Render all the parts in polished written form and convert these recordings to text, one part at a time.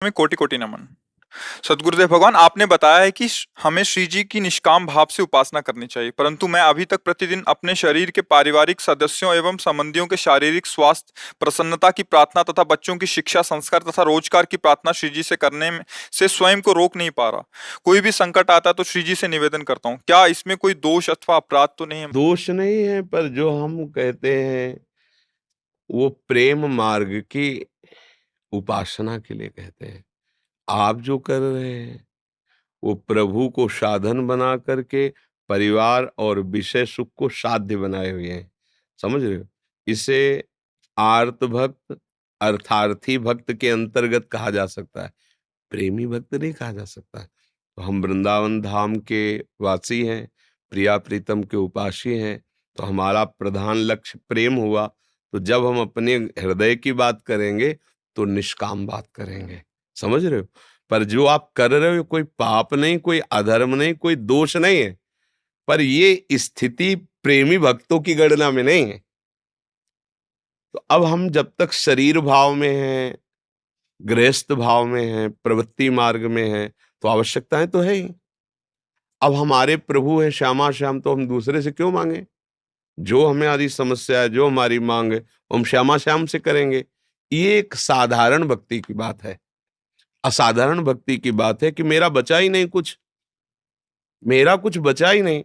में कोटि कोटि नमन। सदगुरुदेव भगवान, आपने बताया है कि हमें श्री जी की निष्काम भाव से उपासना करनी चाहिए, परंतु मैं अभी तक प्रतिदिन अपने शरीर के पारिवारिक सदस्यों एवं संबंधियों के शारीरिक स्वास्थ्य, प्रसन्नता की प्रार्थना तथा बच्चों की शिक्षा, संस्कार तथा रोजगार की प्रार्थना श्री जी से करने में से स्वयं को रोक नहीं पा रहा। कोई भी संकट आता है तो श्री जी से निवेदन करता हूँ। क्या इसमें कोई दोष अथवा अपराध तो नहीं है? दोष नहीं है, पर जो हम कहते हैं वो प्रेम मार्ग की उपासना के लिए कहते हैं। आप जो कर रहे हैं वो प्रभु को साधन बना करके परिवार और विषय सुख को साध्य बनाए हुए हैं। समझ रहे हो? इसे आर्त भक्त, अर्थार्थी भक्त के अंतर्गत कहा जा सकता है, प्रेमी भक्त नहीं कहा जा सकता। तो हम वृंदावन धाम के वासी हैं, प्रिया प्रीतम के उपासी हैं, तो हमारा प्रधान लक्ष्य प्रेम हुआ। तो जब हम अपने हृदय की बात करेंगे तो निष्काम बात करेंगे। समझ रहे हो? पर जो आप कर रहे हो कोई पाप नहीं, कोई अधर्म नहीं, कोई दोष नहीं है, पर ये स्थिति प्रेमी भक्तों की गणना में नहीं है। तो अब हम जब तक शरीर भाव में हैं, गृहस्थ भाव में हैं, प्रवृत्ति मार्ग में हैं, तो आवश्यकताएं तो है ही। अब हमारे प्रभु हैं श्यामा श्याम, तो हम दूसरे से क्यों मांगे? जो हमें आदि समस्या है, जो हमारी मांग है, हम श्यामा श्याम से करेंगे। ये एक साधारण भक्ति की बात है। असाधारण भक्ति की बात है कि मेरा बचा ही नहीं कुछ, मेरा कुछ बचा ही नहीं,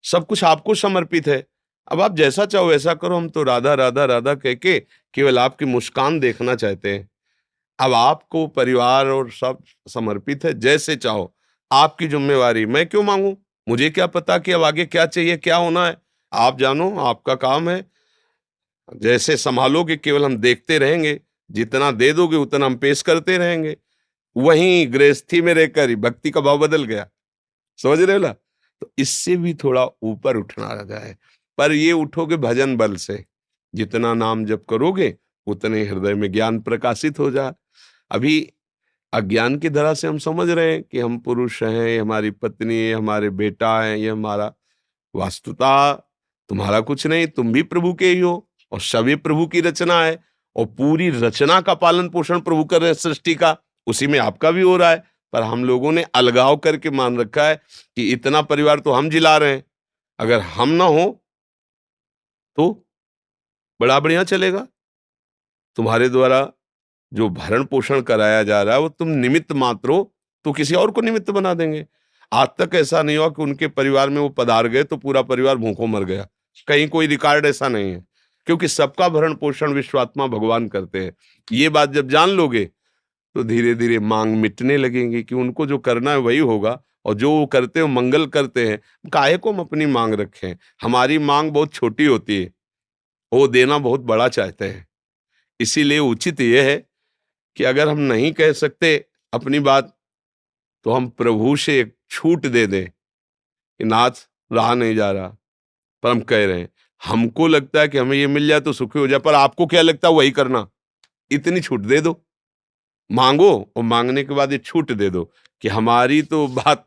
सब कुछ आपको समर्पित है। अब आप जैसा चाहो वैसा करो, हम तो राधा राधा राधा कह के केवल आपकी मुस्कान देखना चाहते हैं। अब आपको परिवार और सब समर्पित है, जैसे चाहो, आपकी जिम्मेवारी। मैं क्यों मांगू? मुझे क्या पता कि अब आगे क्या चाहिए, क्या होना है? आप जानो, आपका काम है। जैसे संभालोगे केवल हम देखते रहेंगे, जितना दे दोगे उतना हम पेश करते रहेंगे। वहीं गृहस्थी में रहकर ही भक्ति का भाव बदल गया। समझ रहे हो ना? तो इससे भी थोड़ा ऊपर उठना लगा है। पर ये उठोगे भजन बल से, जितना नाम जप करोगे उतने हृदय में ज्ञान प्रकाशित हो जा। अभी अज्ञान की धरा से हम समझ रहे हैं कि हम पुरुष हैं, ये हमारी पत्नी है, हमारे बेटा है, ये हमारा। वास्तुता तुम्हारा कुछ नहीं, तुम भी प्रभु के ही हो और सभी प्रभु की रचना है। और पूरी रचना का पालन पोषण प्रभु कर रहे हैं, सृष्टि का, उसी में आपका भी हो रहा है। पर हम लोगों ने अलगाव करके मान रखा है कि इतना परिवार तो हम जिला रहे हैं, अगर हम ना हो तो बड़ा बढ़िया चलेगा। तुम्हारे द्वारा जो भरण पोषण कराया जा रहा है वो तुम निमित्त मात्र हो, तो किसी और को निमित्त बना देंगे। आज तक ऐसा नहीं हुआ कि उनके परिवार में वो पधार गए तो पूरा परिवार भूखों मर गया। कहीं कोई रिकॉर्ड ऐसा नहीं है, क्योंकि सबका भरण पोषण विश्वात्मा भगवान करते हैं। ये बात जब जान लोगे तो धीरे धीरे मांग मिटने लगेंगी कि उनको जो करना है वही होगा। और जो वो करते हैं मंगल करते हैं, काहे को हम अपनी मांग रखें? हमारी मांग बहुत छोटी होती है, वो देना बहुत बड़ा चाहते हैं। इसीलिए उचित यह है कि अगर हम नहीं कह सकते अपनी बात, तो हम प्रभु से एक छूट दे दें कि नाथ रहा नहीं जा रहा, पर हम कह रहे हैं। हमको लगता है कि हमें ये मिल जाए तो सुखी हो जाए, पर आपको क्या लगता है वही करना। इतनी छूट दे दो, मांगो और मांगने के बाद ये छूट दे दो कि हमारी तो बात